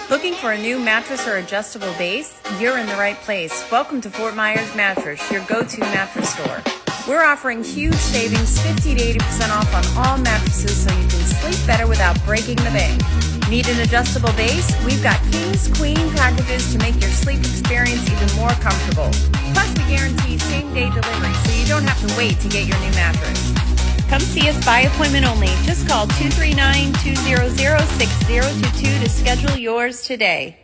Looking for a new mattress or adjustable base? You're in the right place. Welcome to Fort Myers Mattress, your go-to mattress store. We're offering huge savings, 50 to 80% off on all mattresses so you can sleep better without breaking the bank. Need an adjustable base? We've got kings, queen packages to make your sleep experience even more comfortable. Plus, we guarantee same-day delivery so you don't have to wait to get your new mattress. Come see us by appointment only. Just call 239-200-6022 to schedule yours today.